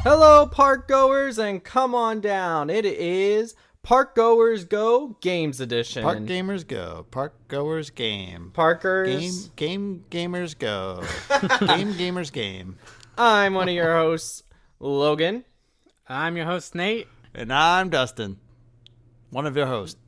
Hello, park goers, and come on down. It is Parkgoers Go Games Edition. Park gamers go. Parkgoers game. Parkers. Game gamers go. Game gamers game. I'm one of your hosts, Logan. I'm your host, Nate. And I'm Dustin. One of your hosts.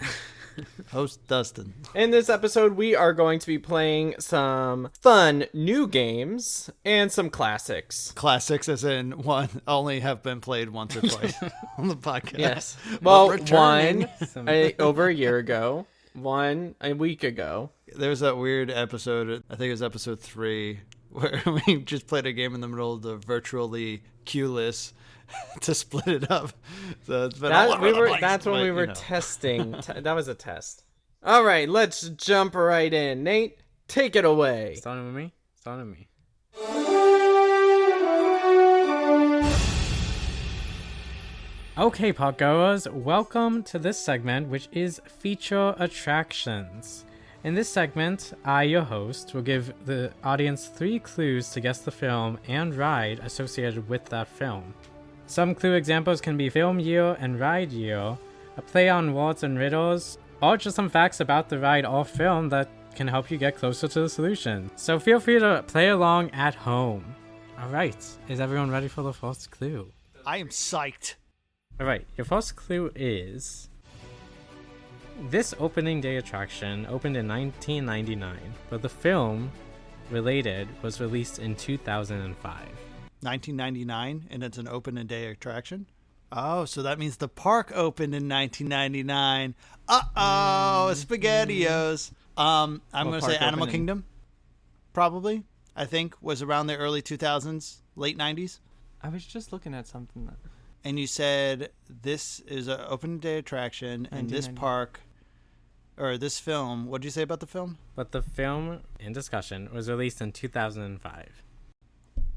Host Dustin. In this episode, we are going to be playing some fun new games and some classics. Classics as in one only have been played once or twice on the podcast. Yes. But Well, returning. one over a year ago, one a week ago. There's that weird episode, I think it was episode 3, where we just played a game in the middle of the virtually cueless to split it up. So it's been all over the place, That's when but, we you were know. testing. That was a test. All right, let's jump right in. Nate, take it away. Starting with me? Starting with me. Okay, parkgoers, welcome to this segment, which is Feature Attractions. In this segment, I, your host, will give the audience 3 clues to guess the film and ride associated with that film. Some clue examples can be film year and ride year, a play on words and riddles, or just some facts about the ride or film that can help you get closer to the solution. So feel free to play along at home. Alright, is everyone ready for the first clue? I am psyched. Alright, your first clue is... This opening day attraction opened in 1999, but the film related was released in 2005. 1999, and it's an open and day attraction. Oh, so that means the park opened in 1999. SpaghettiOs. I'm going to say park Animal opened in- Kingdom. Probably, I think, was around the early 2000s, late 90s. I was just looking at something that... And you said this is an open day attraction, and this 1999. park, or this film. What did you say about the film? But the film in discussion was released in 2005.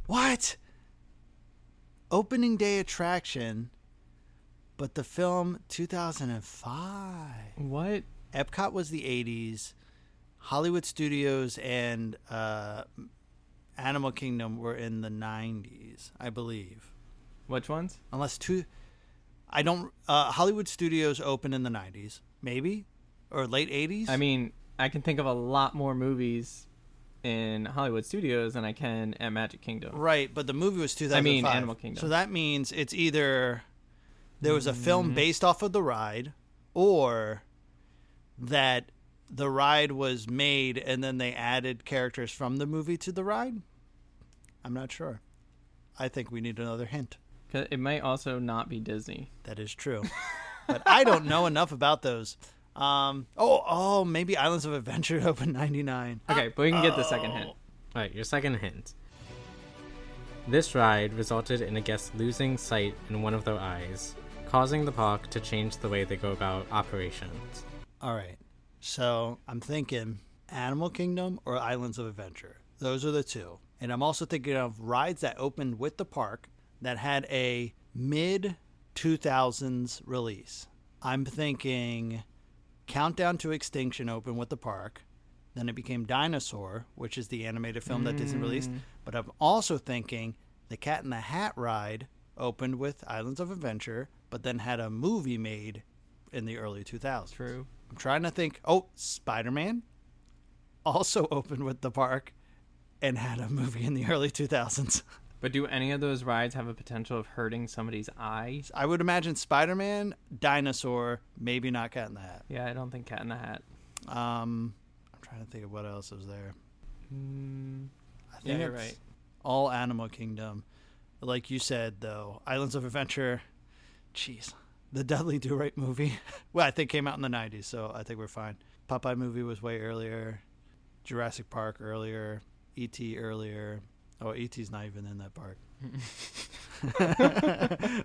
What? Opening day attraction, but the film 2005. What? Epcot was the 80s. Hollywood Studios and Animal Kingdom were in the 90s, I believe. Which ones? Hollywood Studios opened in the 90s, maybe? Or late 80s? I mean, I can think of a lot more movies in Hollywood Studios than I can at Magic Kingdom. Right, but the movie was 2005. Animal Kingdom. So that means it's either there was a film based off of the ride, or that the ride was made and then they added characters from the movie to the ride. I'm not sure. I think we need another hint. 'Cause it might also not be Disney. That is true. But I don't know enough about those. Maybe Islands of Adventure opened 99. Okay, but we can get the second hint. Alright, your second hint. This ride resulted in a guest losing sight in one of their eyes, causing the park to change the way they go about operations. All right. So I'm thinking Animal Kingdom or Islands of Adventure. Those are the two. And I'm also thinking of rides that opened with the park that had a mid-2000s release. I'm thinking Countdown to Extinction opened with the park. Then it became Dinosaur, which is the animated film that Disney released. But I'm also thinking the Cat in the Hat ride opened with Islands of Adventure, but then had a movie made in the early 2000s. True. I'm trying to think. Oh, Spider-Man also opened with the park and had a movie in the early 2000s. But do any of those rides have a potential of hurting somebody's eye? I would imagine Spider-Man, Dinosaur, maybe not Cat in the Hat. Yeah, I don't think Cat in the Hat. I'm trying to think of what else was there. I think you're it's right. all Animal Kingdom. Like you said, though, Islands of Adventure, jeez. The Dudley Do-Right movie, well, I think came out in the 90s, so I think we're fine. Popeye movie was way earlier. Jurassic Park earlier. E.T. earlier. Oh, E.T.'s not even in that park.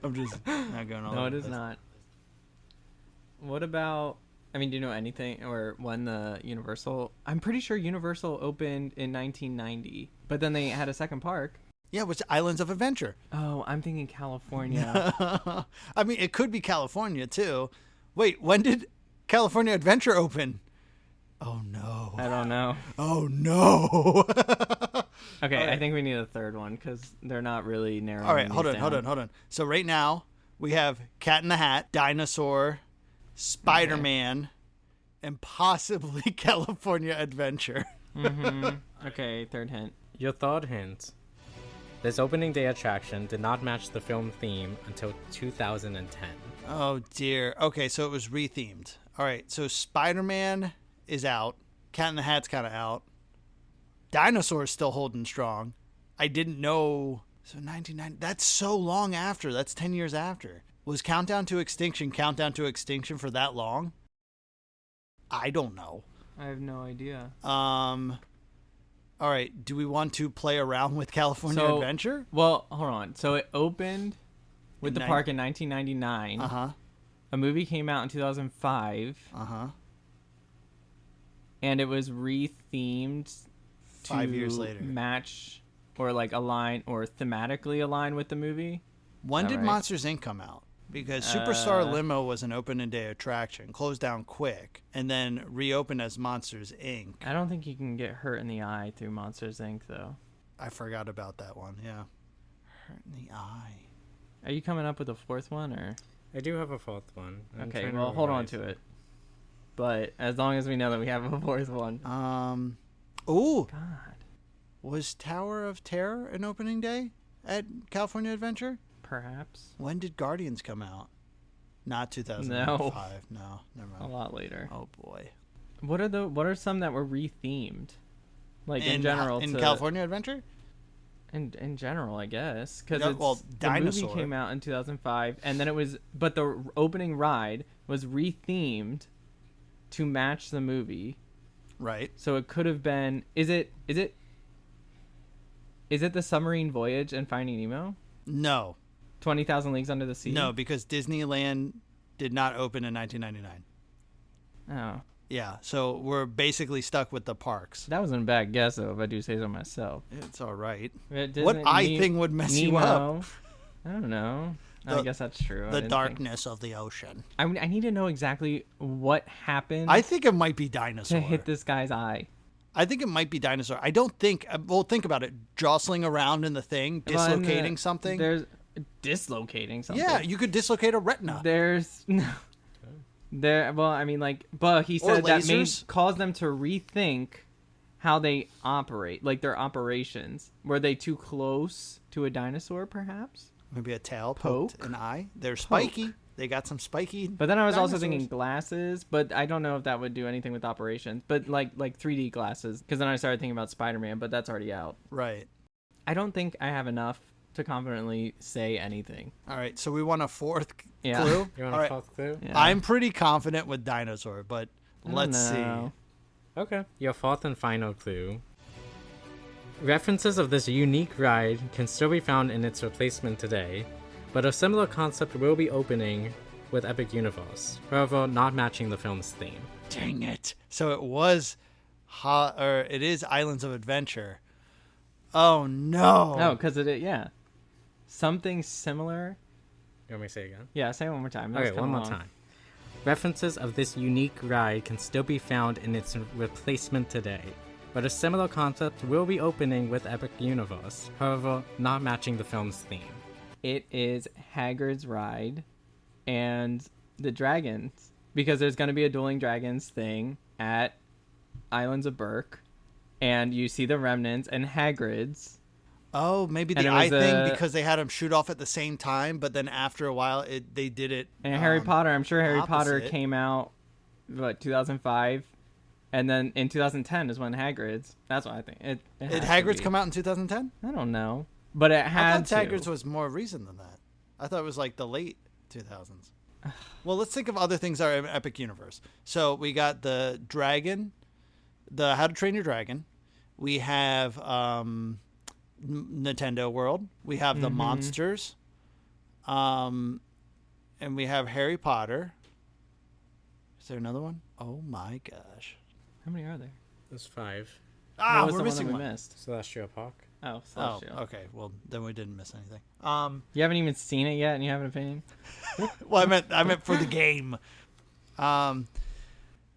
I'm just not going all No, over it the is place. not. What about... I mean, do you know anything or when the Universal... I'm pretty sure Universal opened in 1990, but then they had a second park. Yeah, which Islands of Adventure. Oh, I'm thinking California. I mean, it could be California, too. Wait, when did California Adventure open? Oh, no. I don't know. Oh, no. Okay, All right. I think we need a third one because they're not really narrowing. All right, these hold down. on. So right now we have Cat in the Hat, Dinosaur, Spider-Man, and possibly California Adventure. Okay, third hint. Your third hint. This opening day attraction did not match the film theme until 2010. Oh dear. Okay, so it was rethemed. All right, so Spider-Man is out. Cat in the Hat's kind of out. Dinosaur's still holding strong. I didn't know. So 1990. That's so long after. That's 10 years after. Was Countdown to Extinction for that long? I don't know. I have no idea. All right. Do we want to play around with California Adventure? Well, hold on. So it opened with In the park in 1999. Uh-huh. A movie came out in 2005. Uh-huh. And it was rethemed 5 years later. match or like align or thematically align with the movie. When did right? Monsters Inc. come out? Because Superstar Limo was an opening day attraction, closed down quick, and then reopened as Monsters Inc. I don't think you can get hurt in the eye through Monsters Inc. though. I forgot about that one, yeah. Hurt in the eye. Are you coming up with a fourth one or? I do have a fourth one. I'm Okay, trying to well hold on revise to it. But as long as we know that we have a fourth one. Ooh, God, was Tower of Terror an opening day at California Adventure? perhaps When did Guardians come out? Not 2005. No, never a mind. lot later. Oh boy. What are some that were rethemed? Like in general, in to, California Adventure? in general, I guess, because No, well, the Dinosaur. movie came out in 2005, and then it was, but the opening ride was rethemed to match the movie. Right. So it could have been. Is it the submarine voyage and Finding Nemo? No. 20,000 Leagues Under the Sea? No, because Disneyland did not open in 1999. Oh, Yeah, so we're basically stuck with the parks. that wasn't a bad guess though, if I do say so myself. It's all right. What What eye thing would mess you up? I don't know. I The- guess that's true. I The didn't think- darkness of the ocean. I need to know exactly what happened I think it might be Dinosaur. to hit this guy's eye. I think it might be Dinosaur. I don't think. Well, think about it. Jostling around in the thing, dislocating something. There's dislocating something. Yeah, you could dislocate a retina. There's no. There. Well, I mean, like, but he Or said that may lasers. cause them to rethink how they operate, like their operations. Were they too close to a dinosaur, perhaps? Maybe a tail poked Poke? an eye. They're spiky. They got some spiky. But then I was also Dinosaurs. thinking glasses, but I don't know if that would do anything with operations. But like 3D glasses, because then I started thinking about Spider-Man, but that's already out. Right. I don't think I have enough to confidently say anything. All right. So we want a fourth Yeah. clue. You want All a right. fourth clue? Yeah. I'm pretty confident with Dinosaur, but I don't let's see. know. Okay. Your fourth and final clue. References of this unique ride can still be found in its replacement today, but a similar concept will be opening with Epic Universe, however not matching the film's theme. Dang it. So it was it is Islands of Adventure. Oh no. No, because yeah. Something similar. You want me to say it again? Yeah, say it one more time. That was Okay, one kinda more long. time. References of this unique ride can still be found in its replacement today, but a similar concept will be opening with Epic Universe, however not matching the film's theme. It is Hagrid's Ride and the dragons, because there's going to be a Dueling Dragons thing at Islands of Berk, and you see the remnants and Hagrid's. Oh, maybe And the it was eye thing a- because they had them shoot off at the same time, but then after a while they did it. And Harry Potter, I'm sure Harry Potter opposite. came out, 2005, and then in 2010 is when Hagrid's. That's what I think. It Did Hagrid's come out in 2010? I don't know, but it I had thought to. Hagrid's was more recent than that. I thought it was like the late 2000s. Well, let's think of other things that are in Epic Universe. So we got the dragon, the How to Train Your Dragon. We have Nintendo World. We have the monsters. And we have Harry Potter. Is there another one? Oh my gosh. How many are there? There's 5. Ah, What was we're the missing one one. that we missed? Celestial Park. Oh, Oh, Celestial. okay. Well, then we didn't miss anything. You haven't even seen it yet, and you have an opinion? Well, I meant for the game.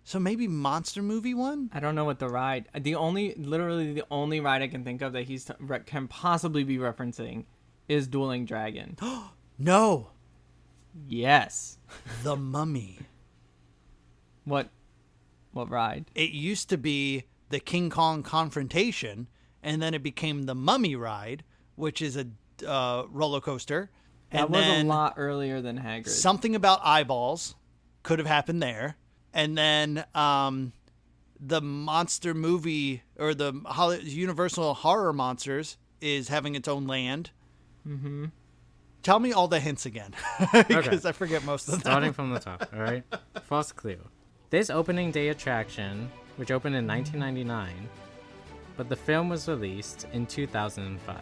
So maybe Monster Movie one? I don't know what the ride. Literally the only ride I can think of that can possibly be referencing is Dueling Dragon. No. Yes. The Mummy. What ride? It used to be the King Kong Confrontation, and then it became the Mummy ride, which is a roller coaster. That And was a then lot earlier than Hagrid. something about eyeballs could have happened there. And then the Monster Movie, or the Universal Horror Monsters, is having its own land. Mm-hmm. Tell me all the hints again, because I forget most of them. Starting from the top, all right? First clue. This opening day attraction, which opened in 1999, but the film was released in 2005.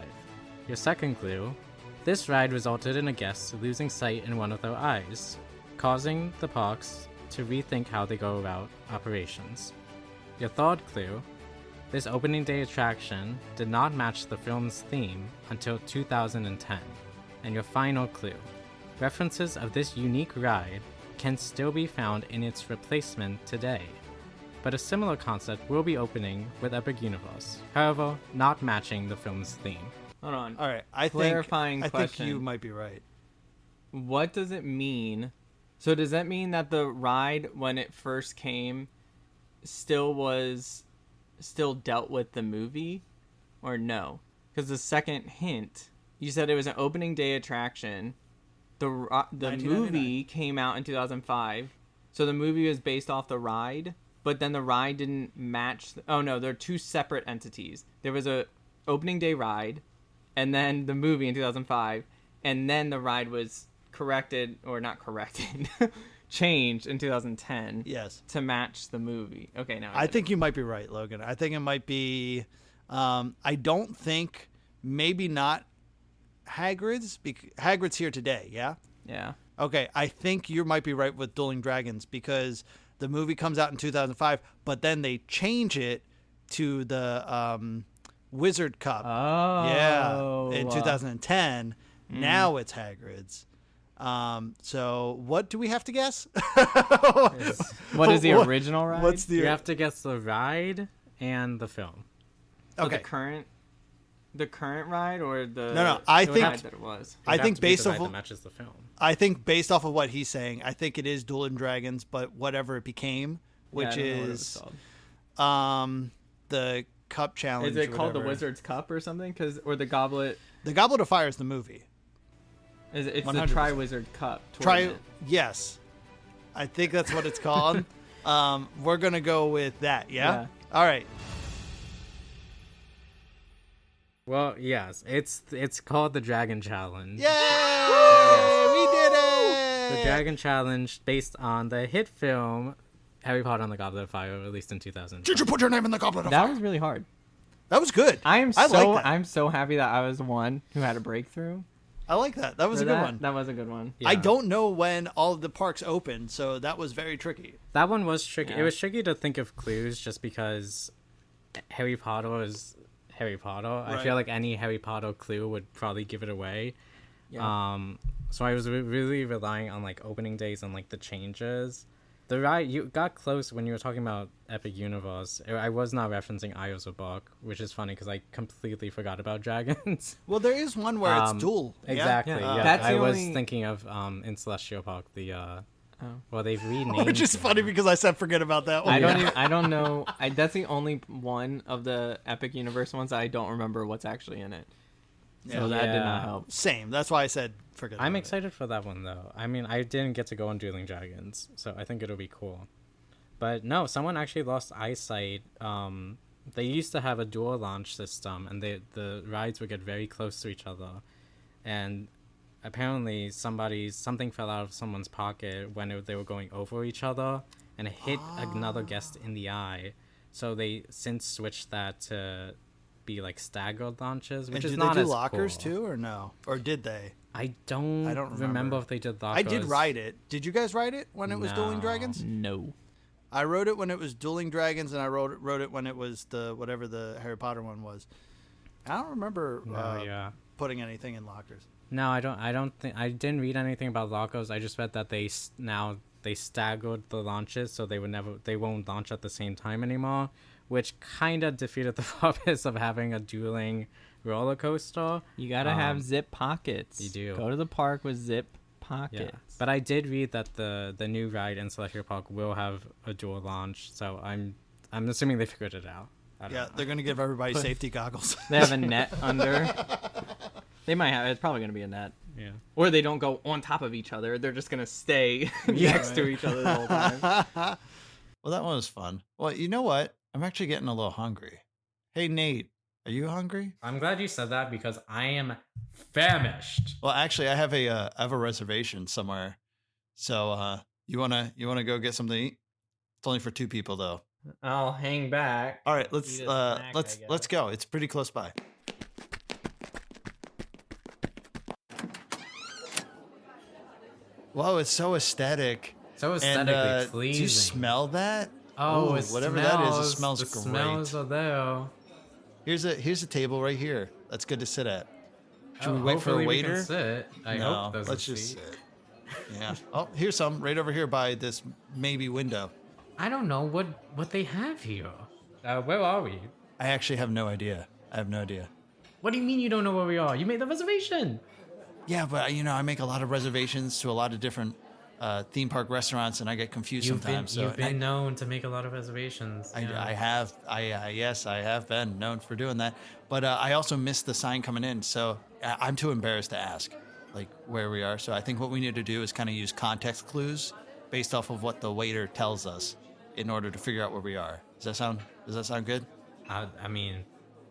Your second clue. This ride resulted in a guest losing sight in one of their eyes, causing the parks to rethink how they go about operations. Your third clue. This opening day attraction did not match the film's theme until 2010. And your final clue. References of this unique ride can still be found in its replacement today, but a similar concept will be opening with Epic Universe, however, not matching the film's theme. Hold on. All right, I Clarifying think question. you might be right. What does it mean? So does that mean that the ride, when it first came, still dealt with the movie, or no? Because the second hint, you said it was an opening day attraction. The movie came out in 2005, so the movie was based off the ride, but then the ride didn't match. Oh no, they're two separate entities. There was a opening day ride, and then the movie in 2005, and then the ride was changed in 2010. Yes. To match the movie. Okay, now I think you might be right, Logan. I think it might be. I don't think. Maybe not Hagrid's. Hagrid's here today. Yeah. Yeah. Okay, I think you might be right with Dueling Dragons, because the movie comes out in 2005, but then they change it to the Wizard Cup. Oh. Yeah, in 2010. Now it's Hagrid's. So what do we have to guess? What is the original ride? What's the? You have to guess the ride and the film. So Okay. the current ride, or the No, I the think- ride that it was. It would have think to be based the off ride of- that matches the film. I think based off of what he's saying, I think it is Dueling Dragons, but whatever it became, which I don't know what it was is called. the Cup Challenge. Is it or called the whatever. Wizard's Cup or something? Or the Goblet? The Goblet of Fire is the movie. It's the 100%. Tri-Wizard Cup tournament. Yes, I think that's what it's called. We're gonna go with that. Yeah. All right. Well, yes, it's called the Dragon Challenge. Yay! We did it. The Dragon Challenge, based on the hit film Harry Potter and the Goblet of Fire, released in 2000. Did you put your name in the Goblet of That Fire? was really hard. That was good. I like that. I'm so happy that I was the one who had a breakthrough. I like that. That was a good one. That was a good one. Yeah. I don't know when all of the parks open, so that was very tricky. That one was tricky. Yeah. It was tricky to think of clues just because Harry Potter is Harry Potter. I Right. feel like any Harry Potter clue would probably give it away. Yeah. So I was really relying on like opening days and like the changes. The ride, you got close when you were talking about Epic Universe. I was not referencing Isles of Bark, which is funny because I completely forgot about dragons. Well, there is one where it's dual. Yeah? Exactly. Yeah. Yeah, That's I the was only- thinking of in Celestial Park the Oh. well they've renamed Which is it. funny because I said forget about that one. I don't know. That's the only one of the Epic Universe ones that I don't remember what's actually in it. So that did Yeah. not help. Same. That's why I said forget about I'm it. excited for that one though. I mean, I didn't get to go on Dueling Dragons, so I think it'll be cool. But no, someone actually lost eyesight. They used to have a dual launch system, and the rides would get very close to each other. And apparently, something fell out of someone's pocket when they were going over each other, and it hit another guest in the eye. So they since switched that to be like staggered launches, which And is did not they do as lockers cool. too, or no? Or did they? I don't remember if they did lockers. I did ride it. Did you guys ride it when it was Dueling No. Dragons? No. I rode it when it was Dueling Dragons, and I rode it when it was the whatever the Harry Potter one was. I don't remember putting anything in lockers. No, I don't think I didn't read anything about lockers. I just read that they now they staggered the launches, so they won't launch at the same time anymore, which kind of defeated the purpose of having a dueling roller coaster. You gotta have zip pockets. You do. Go to the park with zip Yeah, pockets. but I did read that the new ride in Celestial Park will have a dual launch, so I'm assuming they figured it out. I don't Yeah, know. they're gonna give everybody safety goggles. They have a net under. They might have. It's probably gonna be a net. Yeah. Or they don't go on top of each other. They're just gonna stay next to each other the whole time. Well, that one was fun. Well, you know what? I'm actually getting a little hungry. Hey, Nate, are you hungry? I'm glad you said that because I am famished. Well, actually, I have a reservation somewhere. So, you wanna go get something to eat? It's only for 2 people though. I'll hang back. All right, let's Eat a snack, I let's guess. go. It's pretty close by. Whoa, it's so aesthetic. So And aesthetically do pleasing. you smell that? Oh, Ooh, it whatever smells, that is, it smells the great. smells are there. Here's a table right here. That's good to sit at. Should Oh, we wait for a hopefully we can waiter? sit. I No, hope there's let's a just seat. sit. Yeah. Oh, here's some right over here by this maybe window. I don't know what they have here. Where are we? I actually have no idea. I have no idea. What do you mean you don't know where we are? You made the reservation. Yeah, but I make a lot of reservations to a lot of different theme park restaurants, and I get confused sometimes. You've been known to make a lot of reservations. Yeah. I have. Yes, I have been known for doing that. But I also missed the sign coming in, so I'm too embarrassed to ask, like, where we are. So I think what we need to do is kind of use context clues based off of what the waiter tells us in order to figure out where we are. Does that sound good? I mean,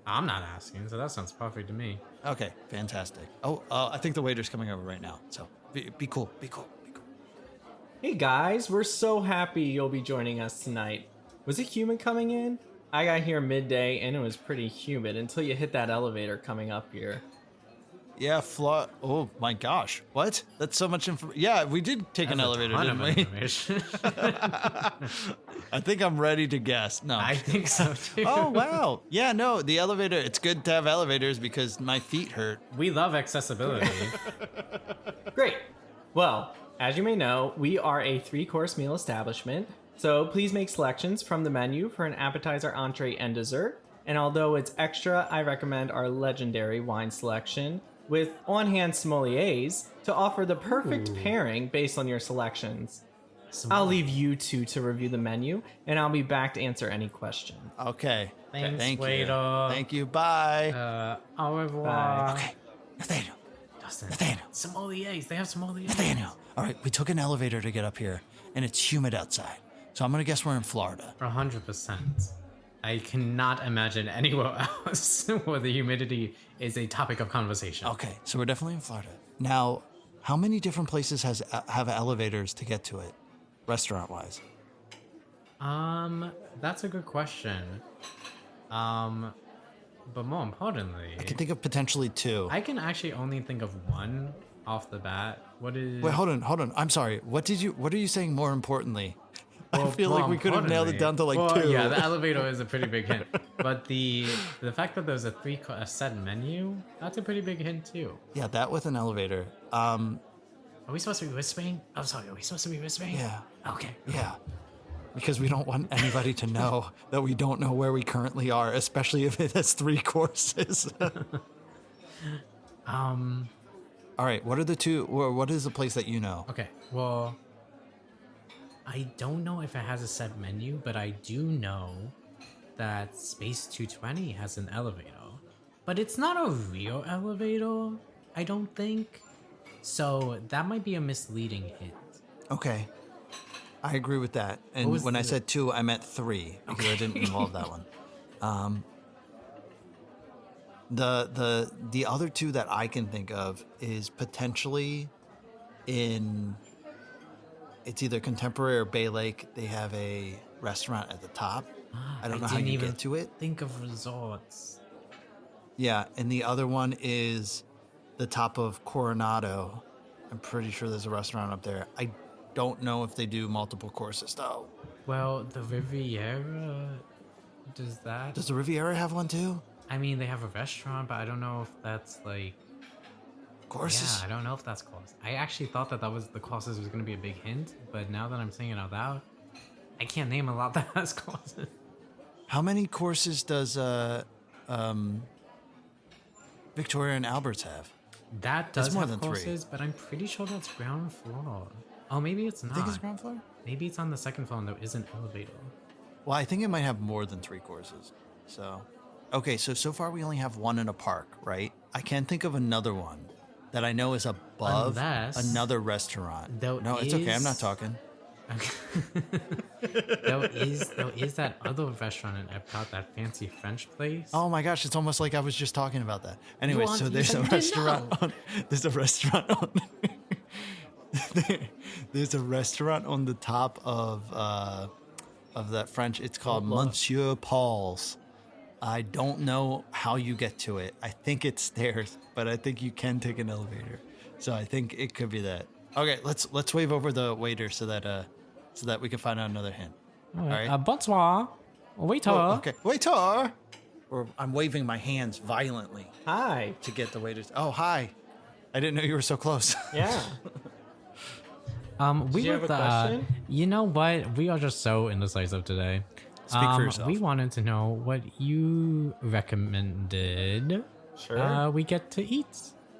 I'm not asking, so that sounds perfect to me. Okay, fantastic. Oh, I think the waiter's coming over right now. So be cool. Be cool. Hey guys, we're so happy you'll be joining us tonight. Was it humid coming in? I got here midday and it was pretty humid until you hit that elevator coming up here. Yeah, oh my gosh. What? That's so much information. Yeah, we did take an elevator, didn't we? I think I'm ready to guess. No. I think so too. Oh, wow. Yeah, no, the elevator, it's good to have elevators because my feet hurt. We love accessibility. Great. Well, as you may know, we are a 3-course meal establishment, so please make selections from the menu for an appetizer, entree, and dessert. And although it's extra, I recommend our legendary wine selection with on-hand sommeliers to offer the perfect pairing based on your selections. I'll leave you two to review the menu, and I'll be back to answer any question. Okay. Thanks, Thank you. waiter. Thank you. Bye. Au revoir. Okay. Nathaniel. Dustin. Nathaniel. Sommeliers. They have sommeliers. Nathaniel. All right, we took an elevator to get up here, and it's humid outside. So I'm going to guess we're in Florida. 100%. I cannot imagine anywhere else where the humidity is a topic of conversation. Okay, so we're definitely in Florida. Now, how many different places have elevators to get to it, restaurant-wise? That's a good question. But more importantly, I can think of potentially 2. I can actually only think of one off the bat. What is? Wait, hold on. I'm sorry. What are you saying more importantly? I feel like we could have nailed it down to like 2. Yeah, the elevator is a pretty big hint. But the fact that there's a set menu, that's a pretty big hint too. Yeah, that with an elevator. Are we supposed to be whispering? Oh, sorry. Are we supposed to be whispering? Yeah. Okay. Yeah. Because we don't want anybody to know that we don't know where we currently are, especially if it has 3 courses. All right, what are the 2, or what is the place that you know? Okay. Well, I don't know if it has a set menu, but I do know that Space 220 has an elevator. But it's not a real elevator, I don't think. So that might be a misleading hint. Okay. I agree with that. And was when I the- said 2, I meant 3 because I didn't involve that one. The other 2 that I can think of is potentially in, it's either Contemporary or Bay Lake. They have a restaurant at the top. I don't know how didn't you even get to it. Think of resorts. Yeah, and the other one is the top of Coronado. I'm pretty sure there's a restaurant up there. I don't know if they do multiple courses though. Well, the Riviera does that. Does the Riviera have one too? I mean, they have a restaurant, but I don't know if that's like. Courses? Yeah, I don't know if that's close. I actually thought that was the closest was going to be a big hint, but now that I'm saying it out loud, I can't name a lot that has courses. How many courses does Victoria and Albert's have? That does more have than 3. courses, but I'm pretty sure that's ground floor. Oh, maybe it's not. I think it's ground floor? Maybe it's on the second floor and there is an elevator. Well, I think it might have more than 3 courses. So, okay, so far we only have 1 in a park, right? I can't think of another one that I know is above Unless another restaurant. there No, it's okay. I'm is- not talking. There is that other restaurant in Epcot, that fancy French place. Oh my gosh, it's almost like I was just talking about that. Anyway, want- so you there's said a you didn't restaurant know. on there's a restaurant on there's a restaurant on the top of that French. It's called Monsieur Paul's. I don't know how you get to it. I think it's stairs, but I think you can take an elevator. So I think it could be that. Okay, let's wave over the waiter so that we can find out another hint. All right. Bonsoir. Waiter. Oh, okay, waiter. Or I'm waving my hands violently Hi. to get the waiters. Oh, hi. I didn't know you were so close. Yeah. We you were have a question? You know what? We are just so indecisive today. Speak for yourself. We wanted to know what you recommended. Sure. We get to eat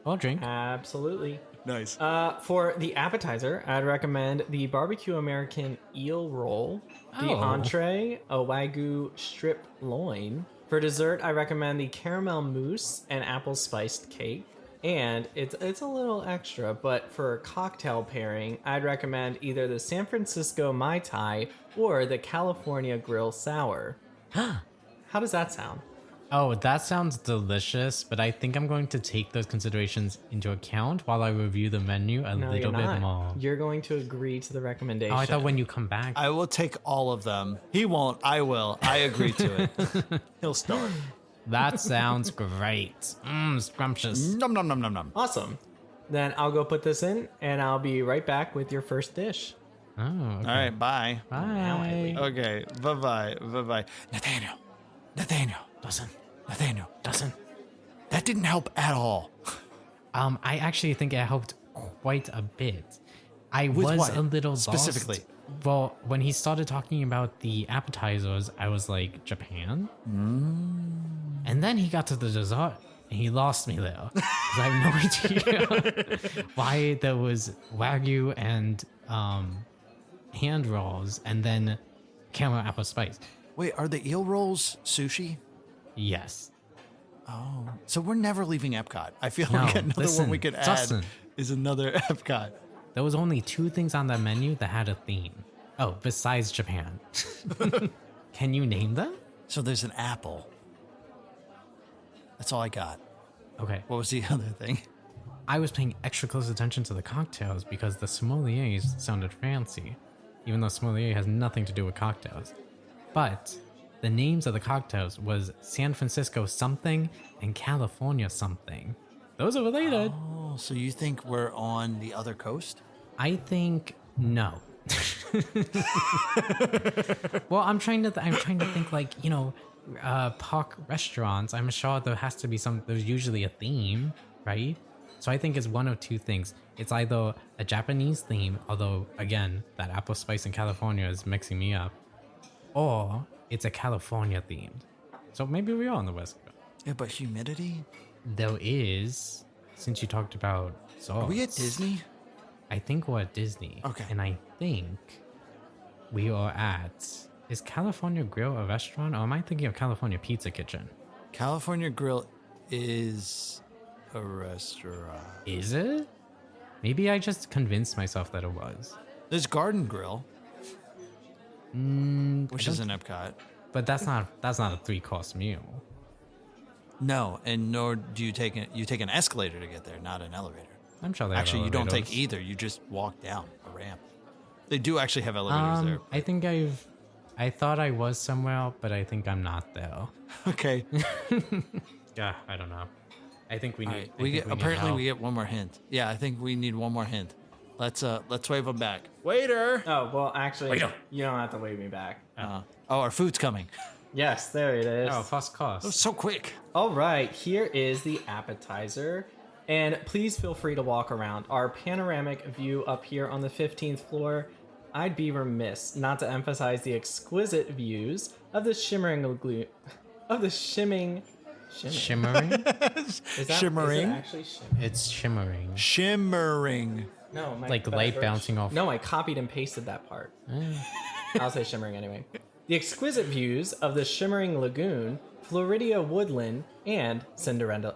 or drink. Absolutely. Nice. For the appetizer, I'd recommend the barbecue American eel roll, the Oh. entree, a Wagyu strip loin. For dessert, I recommend the caramel mousse and apple spiced cake. And it's a little extra, but for a cocktail pairing, I'd recommend either the San Francisco Mai Tai or the California Grill Sour. How does that sound? Oh, that sounds delicious, but I think I'm going to take those considerations into account while I review the menu a No, little you're bit not. more. You're going to agree to the recommendation. Oh, I thought when you come back. I will take all of them. He won't. I will. I agree to it. He'll start. That sounds great. Scrumptious. Nom nom nom nom nom. Awesome. Then I'll go put this in, and I'll be right back with your first dish. Oh, okay. All right. Bye. Bye. Okay. Bye bye. Bye bye. Nathaniel. Dustin. Nathaniel. Dustin. That didn't help at all. I actually think it helped quite a bit. I With was what? a little lost. Specifically? Well, when he started talking about the appetizers, I was like, Japan? And then he got to the dessert, and he lost me there. 'Cause I have no idea why there was Wagyu and hand rolls, and then caramel apple spice. Wait, are the eel rolls sushi? Yes. Oh, so we're never leaving Epcot. I feel No, like another listen, one we could add Dustin. is another Epcot. There was only 2 things on that menu that had a theme. Oh, besides Japan. Can you name them? So there's an apple. That's all I got. Okay. What was the other thing? I was paying extra close attention to the cocktails because the sommeliers sounded fancy, even though sommelier has nothing to do with cocktails. But the names of the cocktails was San Francisco something and California something. Those are related. Oh, so you think we're on the other coast? I think no. Well, I'm trying to think like, park restaurants. I'm sure there has to be there's usually a theme, right? So I think it's one of 2 things. It's either a Japanese theme, although again, that apple spice in California is mixing me up, or it's a California themed. So maybe we are on the West Coast. Yeah, but humidity? There is, since you talked about sauce. Are we at Disney? I think we're at Disney. Okay. And I think we are at. Is California Grill a restaurant, or am I thinking of California Pizza Kitchen? California Grill is a restaurant. Is it? Maybe I just convinced myself that it was. There's Garden Grill, which I is don't- in Epcot. But that's not a 3-course meal. No, and nor do you take an escalator to get there, not an elevator. I'm sure they have Actually, you don't take elevators. either. You just walk down a ramp. They do actually have elevators there. I think I thought I was somewhere, but I think I'm not there. Okay. Yeah, I don't know. I think we All need. right. I think need Apparently help. we get one more hint. Yeah, I think we need one more hint. Let's wave them back. Waiter. Oh, well, actually, you don't have to wave me back. Our food's coming. Yes, there it is. Oh, first course. So quick. All right, here is the appetizer. And please feel free to walk around. Our panoramic view up here on the 15th floor, I'd be remiss not to emphasize the exquisite views of the shimmering lagoon. Of the shimmering. Shimmering? Is Shimmering? it actually shimmering? It's shimmering. Shimmering. No, Like light bouncing off. No, I copied and pasted that part. I'll say shimmering anyway. The exquisite views of the shimmering lagoon, Floridia woodland, and Cinderella's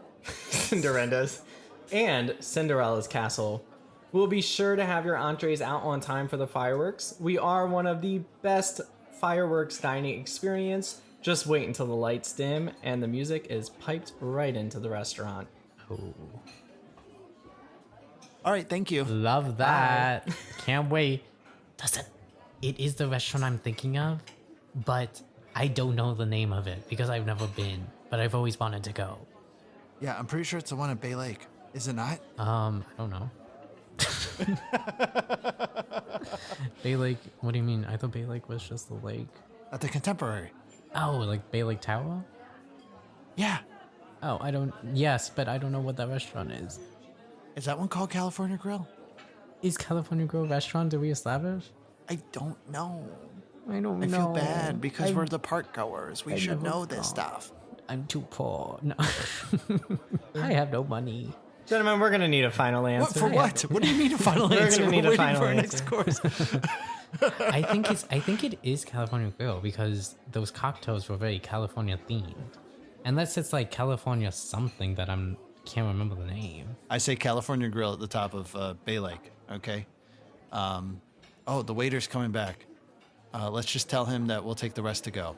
castle. We'll be sure to have your entrees out on time for the fireworks. We are one of the best fireworks dining experience. Just wait until the lights dim and the music is piped right into the restaurant. Oh. All right, thank you. Love that. Can't wait. Dustin, it is the restaurant I'm thinking of, but I don't know the name of it because I've never been, but I've always wanted to go. Yeah, I'm pretty sure it's the one at Bay Lake. Is it not? I don't know. Bay Lake, what do you mean? I thought Bay Lake was just the lake. At the Contemporary. Oh, like Bay Lake Tower? Yeah. Oh, yes, but I don't know what that restaurant is. Is that one called California Grill? Is California Grill a restaurant? Did we establish? I don't know. I don't I know. feel bad because we're the park goers. We should never know this thought. stuff. I'm too poor. No. I have no money. Gentlemen, we're going to need a final answer. What for what? What do you mean a final We're answer? gonna need We're a waiting final for our answer. next course. I think it is California Grill because those cocktails were very California themed. Unless it's like California something that can't remember the name. I say California Grill at the top of Bay Lake. Okay. Oh, the waiter's coming back. Let's just tell him that we'll take the rest to go.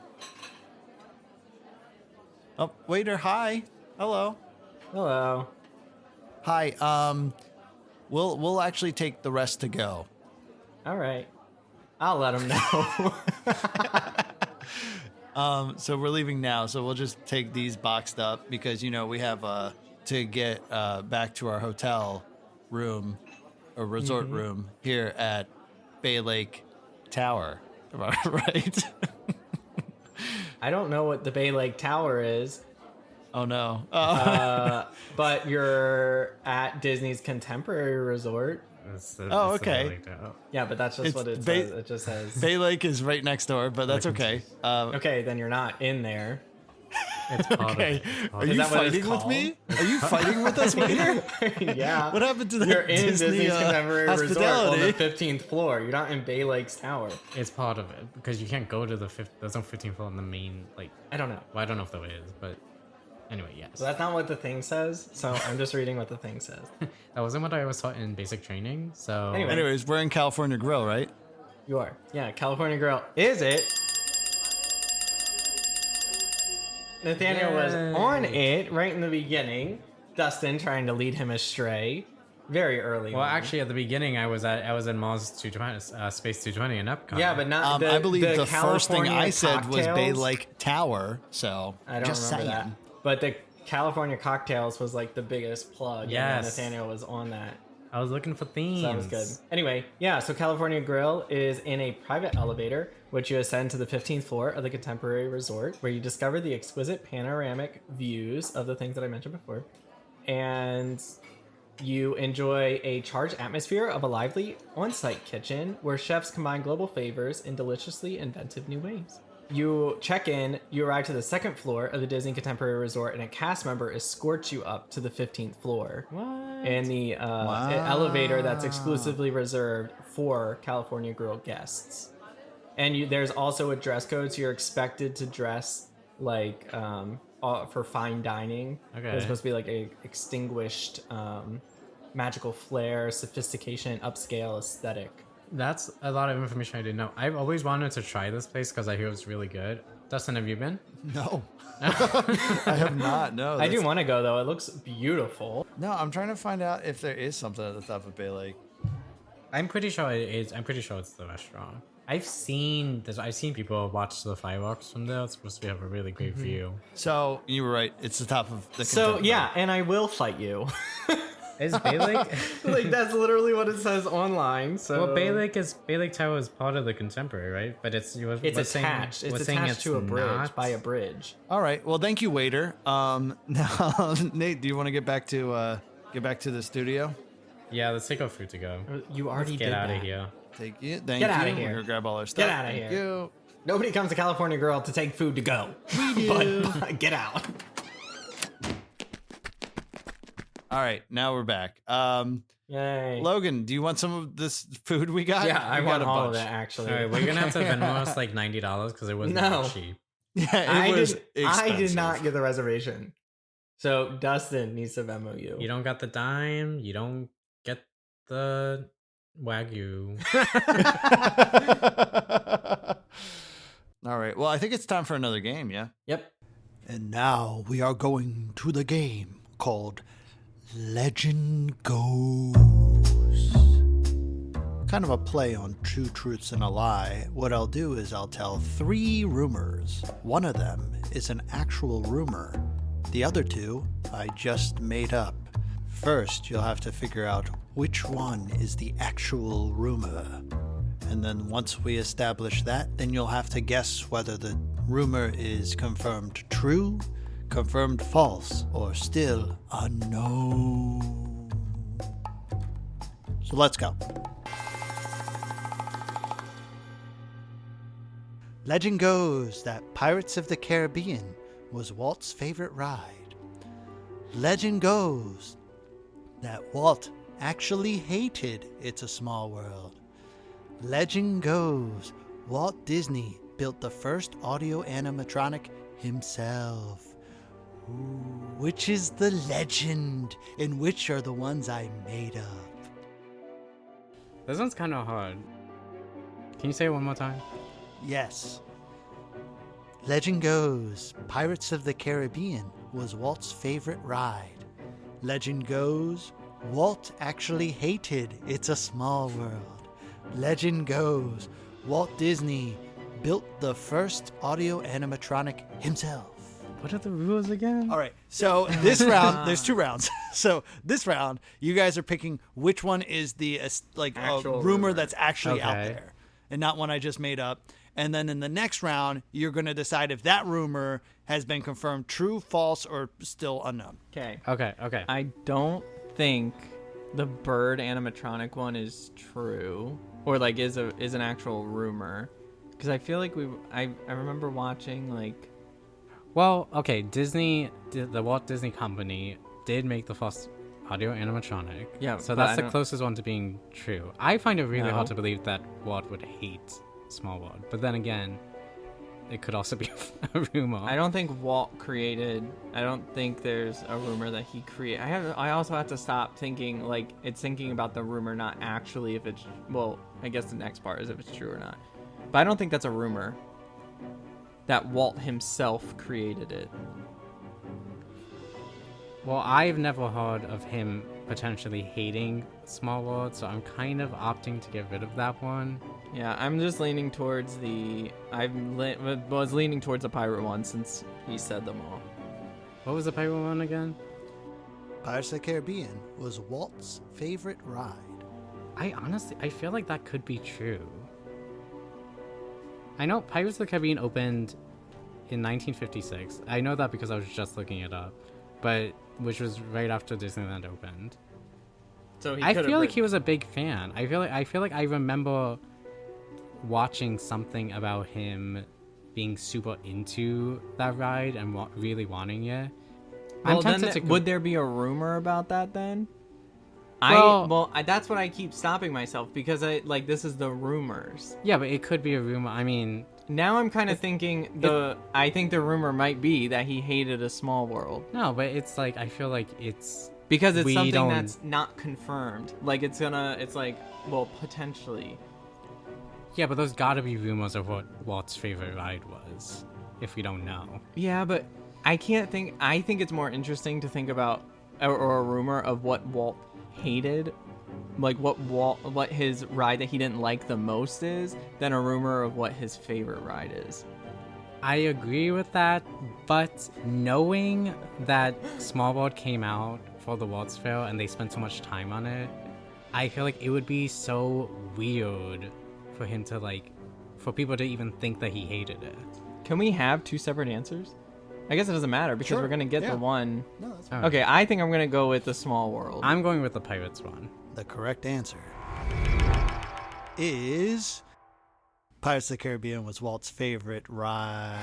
Oh, waiter, hi. Hello. Hello. Hi. We'll actually take the rest to go. All right. I'll let him know. So we're leaving now. So we'll just take these boxed up because we have to get back to our hotel room or resort room here at Bay Lake Tower, right? I don't know what the Bay Lake Tower is, Oh no. but you're at Disney's Contemporary Resort. Oh, okay. Yeah, but that's just It's what it Bay- says. It just says. Bay Lake is right next door, but that's okay. Okay, then you're not in there. It's part Okay. of it. Are Is you that what it's fighting with called? me? Are you fighting with us, waiter? Yeah. What happened to that You're in Disney, Disney's Contemporary Resort on hospitality? the 15th floor. You're not in Bay Lake's Tower. It's part of it because you can't go to the fifth. There's no 15th floor on the main I don't know. Well, I don't know if there is, but anyway, yes. So that's not what the thing says. So I'm just reading what the thing says. That wasn't what I was taught in basic training. So Anyway. Anyways, we're in California Grill, right? You are. Yeah, California Grill. Is it? Nathaniel was on it right in the beginning. Dustin trying to lead him astray very early Well, on. actually, at the beginning, I was in Mars 220, Space 220 in Epcot. Yeah, but not I believe the first thing California I said was Bay cocktails- Lake Tower, so I don't just remember saying. that. But the California cocktails was like the biggest plug. Yes. And Nathaniel was on that. I was looking for themes. So that was good. Anyway, yeah, so California Grill is in a private elevator, which you ascend to the 15th floor of the Contemporary Resort, where you discover the exquisite panoramic views of the things that I mentioned before. And you enjoy a charged atmosphere of a lively on-site kitchen where chefs combine global flavors in deliciously inventive new ways. You check in, you arrive to the second floor of the Disney Contemporary Resort, and a cast member escorts you up to the 15th floor. What? In the elevator that's exclusively reserved for California Grill guests. And there's also a dress code, so you're expected to dress like for fine dining. Okay. There's supposed to be like a extinguished magical flair, sophistication, upscale aesthetic. That's a lot of information I didn't know. I've always wanted to try this place because I hear it's really good. Dustin, have you been? No. I have not, no. I do want to go though. It looks beautiful. No, I'm trying to find out if there is something at the top of Bay Lake. I'm pretty sure it is. I'm pretty sure it's the restaurant. I've seen people watch the fireworks from there. It's supposed to have a really great view. So, you were right. It's the top of the So Contemporary. yeah, and I will fight you. Is Bay Lake? Like that's literally what it says online. So Well, Bay Lake Tower is part of the Contemporary, right? But it's it's attached. It's attached to a bridge by a bridge. All right. Well, thank you, waiter. Now, Nate, do you want to get back to get back to the studio. Yeah, let's take our food to go. You already Let's get did out that. of here. Thank you. Thank Get you. outta We're here. gonna grab all our stuff. Get outta Thank here. you. Nobody comes to California Girl to take food to go. But get out. All right, now we're back. Yay. Logan, do you want some of this food we got? Yeah, I We want got a all of bunch. it, actually. All right, we're gonna have to Venmo us like $90 because it wasn't No. that cheap. Yeah, it was I did expensive. not get the reservation. So Dustin needs to Venmo you. You don't got the dime. You don't get the Wagyu. All right. Well, I think it's time for another game, yeah? Yep. And now we are going to the game called Legend Goes. Kind of a play on Two Truths and a Lie. What I'll do is I'll tell 3 rumors. One of them is an actual rumor. The other 2 I just made up. First, you'll have to figure out which one is the actual rumor. And then once we establish that, then you'll have to guess whether the rumor is confirmed true, confirmed false, or still unknown. So let's go. Legend goes that Pirates of the Caribbean was Walt's favorite ride. Legend goes that Walt actually hated It's a Small World. Legend goes Walt Disney built the first audio animatronic himself. Ooh, which is the legend and which are the ones I made up? This one's kind of hard. Can you say it one more time? Yes. Legend goes Pirates of the Caribbean was Walt's favorite ride. Legend goes Walt actually hated It's a Small World. Legend goes Walt Disney built the first audio animatronic himself. What are the rules again? All right, so this round, there's 2 rounds. So this round, you guys are picking which one is the Actual rumor rumor. that's actually out Okay. there, and not one I just made up. And then in the next round, you're going to decide if that rumor has been confirmed true, false, or still unknown. Okay. Okay. I don't think the bird animatronic one is true, or like is an actual rumor, because I feel like I remember watching like. Well, okay. The Walt Disney Company did make the first audio animatronic. Yeah, So but that's I the don't- closest one to being true. I find it really No. hard to believe that Walt would hate Small World, but then again, it could also be a rumor. I don't think Walt created. I don't think there's a rumor that he created. I also have to stop thinking like it's thinking about the rumor, not actually if it's. Well, I guess the next part is if it's true or not. But I don't think that's a rumor. That Walt himself created it. Well, I've never heard of him potentially hating Small World, so I'm kind of opting to get rid of that one. Yeah, I'm just leaning towards the. Was leaning towards the pirate one since he said them all. What was the pirate one again? Pirates of the Caribbean was Walt's favorite ride. I feel like that could be true. I know Pirates of the Caribbean opened in 1956. I know that because I was just looking it up, but which was right after Disneyland opened. So I feel like he was a big fan. I feel like I remember watching something about him being super into that ride and really wanting it. Well, I'm tempted to would there be a rumor about that then? Well- That's what I keep stopping myself because this is the rumors. Yeah, but it could be a rumor. I mean, Now I'm kind of thinking I think the rumor might be that he hated A Small World no, but it's like I feel like it's because it's We something don't- that's not confirmed. Like it's like potentially. yeah, but those gotta be rumors of what Walt's favorite ride was. If we don't know, Yeah, but I can't think. I think it's more interesting to think about or a rumor of what Walt hated, like what his ride that he didn't like the most is, than a rumor of what his favorite ride is. I agree with that. But knowing that Small World came out for the Walt's Fair and they spent so much time on it, I feel like it would be so weird for him to for people to even think that he hated it. Can we have 2 separate answers? I guess it doesn't matter because Sure, we're gonna get yeah. the one. No, that's Oh. Okay, I think I'm gonna go with the Small World. I'm going with the Pirates one. The correct answer is Pirates of the Caribbean was Walt's favorite ride.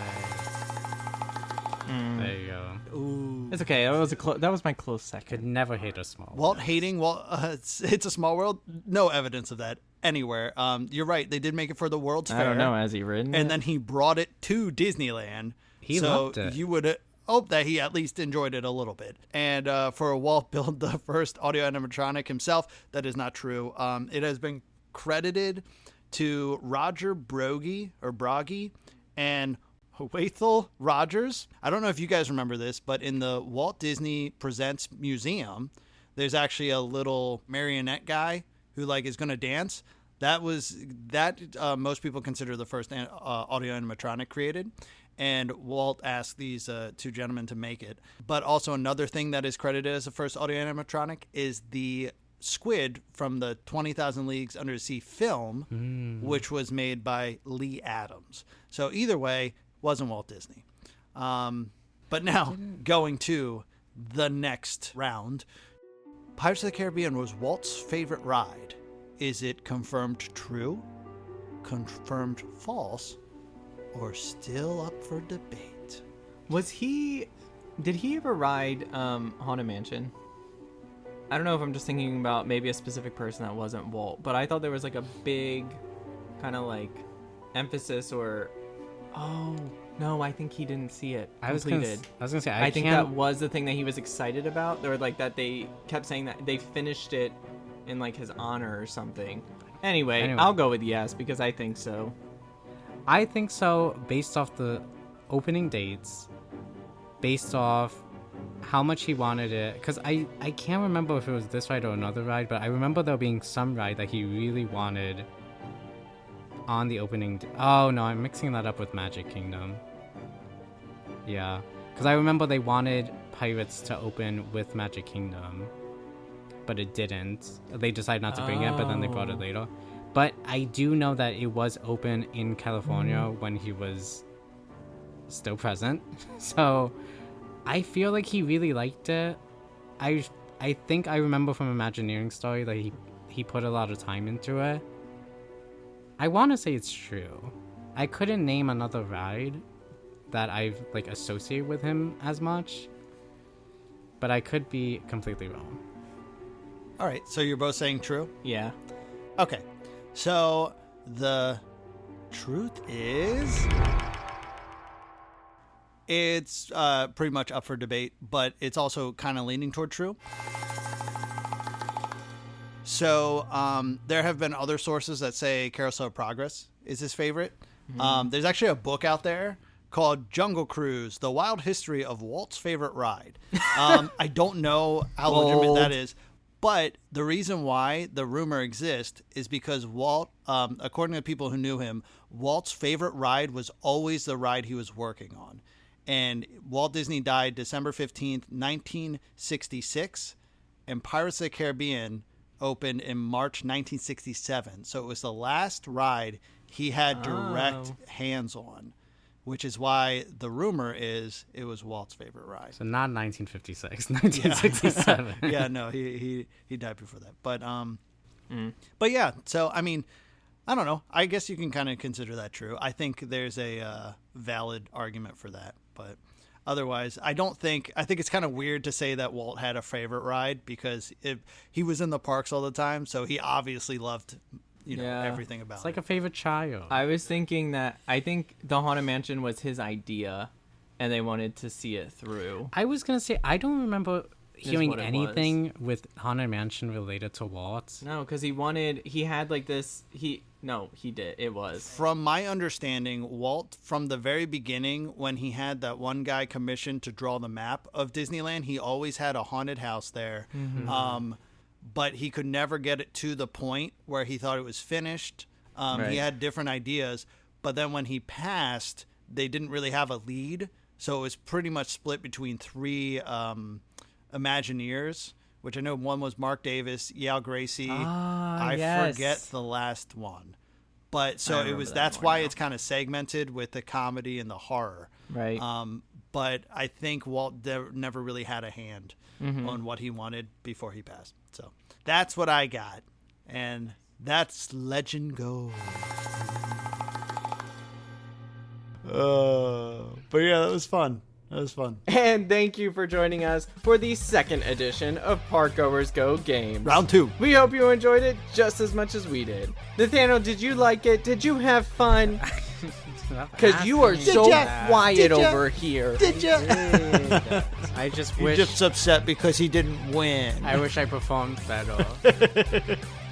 There you go. Ooh. It's okay. That was my close second. Could never hate a small Walt world. hating it's a small world. No evidence of that anywhere. You're right. They did make it for the World's Fair. I don't know. Has he ridden? And then he brought it to Disneyland. He so loved it. You would hope that he at least enjoyed it a little bit. And for Walt build the first audio animatronic himself, that is not true. It has been credited to Roger Broggie and Wathel Rogers. I don't know if you guys remember this, but in the Walt Disney Presents Museum, there's actually a little marionette guy who is going to dance. Most people consider the first audio animatronic created. And Walt asked these two gentlemen to make it. But also another thing that is credited as the first audio animatronic is the squid from the 20,000 Leagues Under the Sea film, which was made by Lee Adams. So either way, wasn't Walt Disney. But now, going to the next round, Pirates of the Caribbean was Walt's favorite ride. Is it confirmed true, confirmed false, or still up for debate? Did he ever ride Haunted Mansion? I don't know if I'm just thinking about maybe a specific person that wasn't Walt, but I thought there was a big kind of emphasis or... Oh, no, I think he didn't see it completed. I was gonna say I think that was the thing that he was excited about, or that they kept saying that they finished it in his honor or something. Anyway, I'll go with yes because I think so. I think so, based off the opening dates, based off how much he wanted it. Because I can't remember if it was this ride or another ride, but I remember there being some ride that he really wanted on the opening. Oh, no, I'm mixing that up with Magic Kingdom. Yeah, because I remember they wanted Pirates to open with Magic Kingdom, but it didn't. They decided not to bring it, but then they brought it later. But I do know that it was open in California when he was still present. So I feel like he really liked it. I think I remember from Imagineering story that he put a lot of time into it. I want to say it's true. I couldn't name another ride that I've associate with him as much, but I could be completely wrong. All right, so you're both saying true? Yeah. Okay, so the truth is it's pretty much up for debate, but it's also kind of leaning toward true. So there have been other sources that say Carousel of Progress is his favorite. There's actually a book out there called Jungle Cruise, The Wild History of Walt's Favorite Ride. I don't know how legitimate that is, but the reason why the rumor exists is because Walt, according to people who knew him, Walt's favorite ride was always the ride he was working on. And Walt Disney died December 15th, 1966, and Pirates of the Caribbean opened in March 1967. So it was the last ride he had direct hands on, which is why the rumor is it was Walt's favorite ride. So not 1956, 1967. Yeah, no, he died before that. But yeah, so I mean, I don't know. I guess you can kind of consider that true. I think there's a valid argument for that, but otherwise, I think it's kind of weird to say that Walt had a favorite ride because he was in the parks all the time, so he obviously loved everything about it. It's like a favorite child. I was thinking that I think the Haunted Mansion was his idea, and they wanted to see it through. I was gonna say I don't remember hearing what it anything with Haunted Mansion related to Walt. No, because he had this. He did. It was. From my understanding, Walt, from the very beginning, when he had that one guy commissioned to draw the map of Disneyland, he always had a haunted house there. Mm-hmm. But he could never get it to the point where he thought it was finished. Right. He had different ideas. But then when he passed, they didn't really have a lead. So it was pretty much split between three Imagineers, which I know one was Mark Davis, Yale Gracie. I forget the last one. But so it was, that's why it's kind of segmented with the comedy and the horror. Right. but I think Walt never really had a hand on what he wanted before he passed. So that's what I got. And that's Legend Go. But yeah, that was fun. And thank you for joining us for the second edition of Parkgoers Go Games. Round 2. We hope you enjoyed it just as much as we did. Nathaniel, did you like it? Did you have fun? Because you are so quiet over here. Did you? I just You're wish. just upset because he didn't win. I wish I performed better.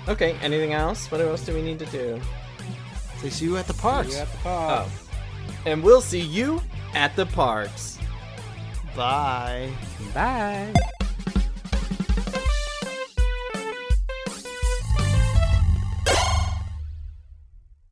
Okay, anything else? What else do we need to do? They see you at the parks. Oh. And we'll see you at the parks. Bye. Bye.